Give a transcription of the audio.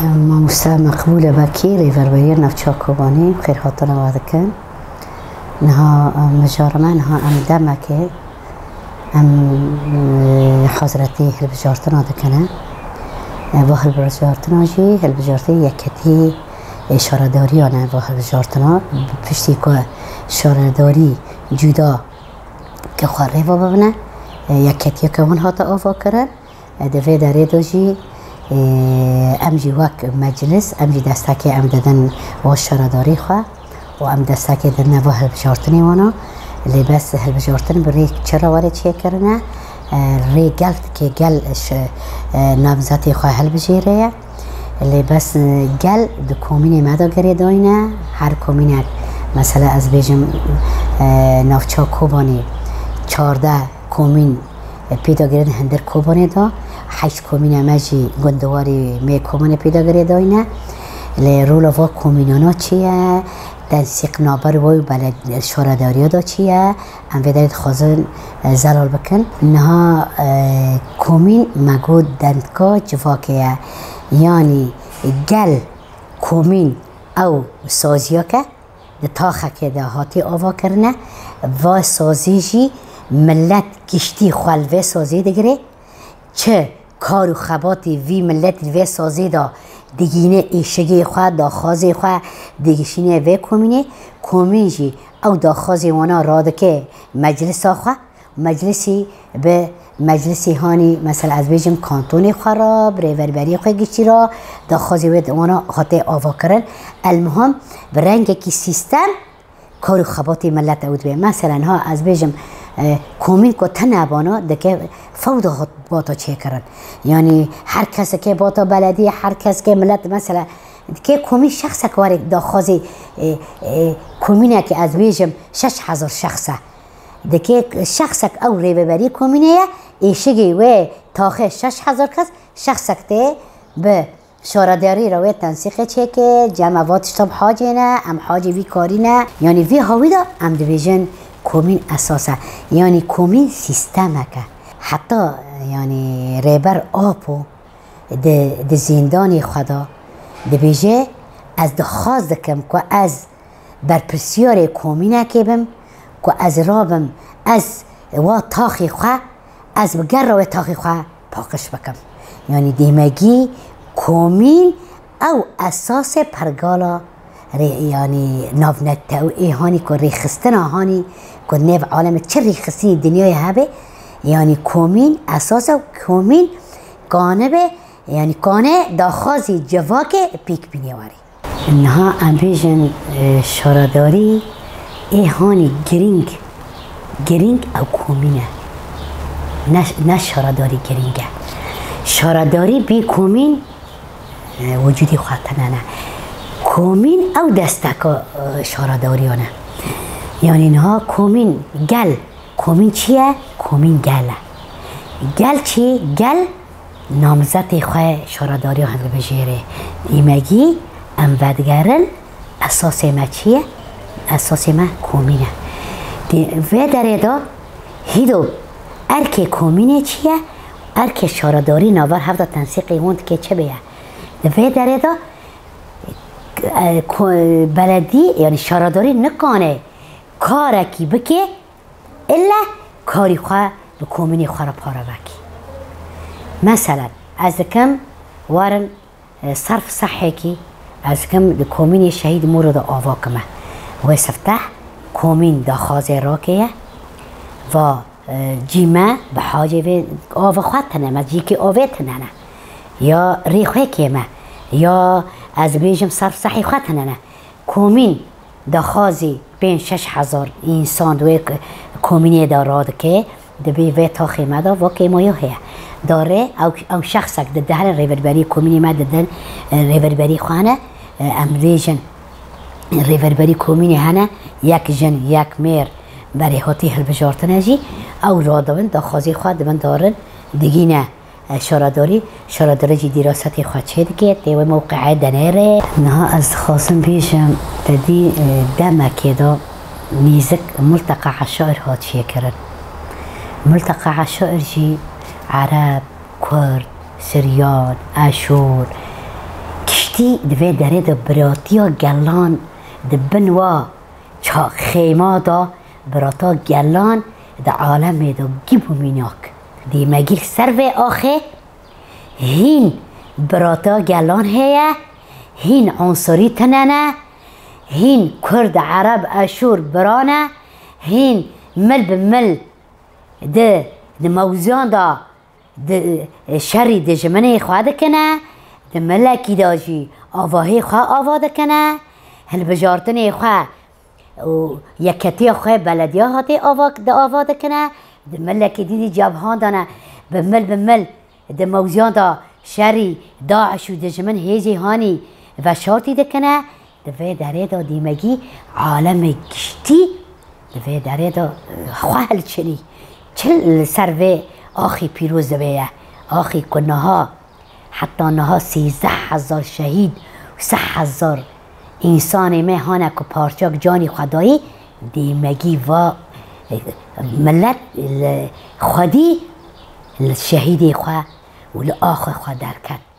ماموستا مقبولة باكي ريفربير نفچا كوباني خير خاطرنا وادكن نها مجارمة نها ام دمكي ام حضرتي هلبجارتنا دكنا با هلبجارتنا جي هلبجارتي يكتي اشاره داري انا با هلبجارتنا پشتی که اشاره داری جدا که خواره و ببنه یکتی که اون هاتا آفا کرن دوی داره دوشی امجی وک مجلس امجی دستکی ام دادن و شرداری خواه و ام دستکی دادن و هلبجارتنی وانا لی بس هلبجارتن بری چرا وارد چه کرنه ری گل که گل نامزدی خواه هلبجیره لی بس گل دو کومینی مدا گری داینه هر کومینک مثلا از بیجم نافچا کوبانی 14 کومین پیدا گرید هندر کوبانی دا 8 کومین مجی گندواری می کومین پیدا گرید داینه لی رولوا کومینانا چیه تنسیق نابر وی بلد شورداری دا چیه هم بدارید خوازن زلال بکن نها کومین مگو دندکا جواکیه یعنی گل کومین او سازیا که ده تاخه که ده هاتی آوا کرنه و سازیجی ملت گشتی خلوه سازی دگره چه کار و خباتی وی ملت وی سازی دا دیگینه ایشگی خواه داخوازی خواه دیگشینه وی کومین جی او داخوازی وانا رادکه مجلس خواه مجلسی به مجلسی هانی مثلا از بیجم کانتونی خراب ریوربری خواه گشتی را داخوازی وی وانا خاطه آوا کرن المهم برنگ کی سیستم کار و خباتی ملت اود به مثلا ها از بیجم کومین کو تنبانا دکه فوضا باتا چه کرن یعنی هر کس که باتا بلدی هر کس که ملت مثلا که کومین شخص که وارد داخوازی کومینه که از بیجم 6000 شخصه دکه شخص او ریوبری کومینه ایشگی و تاخه 6000 کس شخص که به شورداری روی تنسیق چه که جمعواتش طب حاجه نه ام حاجه وی کاری نه یعنی وی هاوی دا ام دیویژن کومین اساسه یعنی کومین سیستمه که حتی یعنی ریبر آپو ده زندانی خدا ده بیجه از دخواست دکم که از برپرسیار کومینه که بم که از رابم از و تاخی خواه از بگر روی تاخی خواه پاکش بکم یعنی دیمگی کومین او اساس پرگالا یعنی نافنت او ایهانی که ریخستن آهانی که نیو عالم چه ریخستنی دنیای هبه یعنی کومین اساس کومین کانه به یعنی کانه داخوازی جواک پیک بینیواری انها امبیجن شارداری ایهانی گرینگ او کومینه نه شارداری گرینگه شارداری بی کومین وجودی خواهتنه نه کومین او دستکا شارداریانه یعنی اینها کومین گل کومین چیه؟ کومین گله گل چی؟ گل نامزد خواه شارداری هم بجیره ایمگی ام بدگرن اساس ما چیه؟ اساس ما کومینه و در ادا هیدو ارک کومینه چیه؟ ارک شارداری ناور هفته تنسیقی هوند که چه بیه و در ادا بلدی یعنی شارداری نکنه کارکی بکه الا کاری خواه به کومینی خواه را پاره بکی مثلا از کم وارن صرف صحی کی از کم ده کومینی شهید مورد آوا کمه و سفتح کومین دا خوازه را که و جیمه به حاجه آوا خواه تنمه جی که آوه تنمه یا ریخوه کمه یا از بیجم صرف صحی خواه تنمه کومین دا خوازی بین 6000 انسان دوی کومینی داراد که دبی و تا خیمه دا واقعی مایه داره او شخصک ده ریوربری کومینی ما دادن ریوربری خوانه امریجن ریوربری کومینی هنه یک جن یک میر برای هاتی هلبجارتنه جی او را دون دا خوازی خواه دون دارن دیگینه شارداری جی دراستی خواه چه دیگه دیوه موقعه دنیره نه از خواستم بیشم دادی دمکی دا نیزک ملتقى عشائر هات چیه کرن ملتقى عشائر جی عرب کرد سریان اشور گشتی دوی داره دا براتیا گلان دبنوا چا خیما دا براتا گلان دا عالم دا گیبو میناک دی مگیل سر و آخه هین براتا گلان هیا هین عنصری تننه هین کرد عرب اشور برانه هین مل بمل ده موزیان دا شری ده جمنه خواه دکنه ده ملکی دا جی آواهی خواه آوا دکنه هل بجارتنه خواه و یکتی خواه بلدیه هاتی آوا دکنه ده ملکی دیدی جبهان دانه بمل ده موزیان دا شری داعش و ده جمن هیزی هانی و شارتی دکنه دوی داره دا دیمگی عالم گشتی دوی داره دا خواه چنی چل سروه آخی پیروز دویه آخی کنها حتی نها 13,000 شهید و 3,000 انسان مهانه که پارچاک جانی خدایی دیمگی و ملت خودی الشهید خواه و لآخ خواه درکت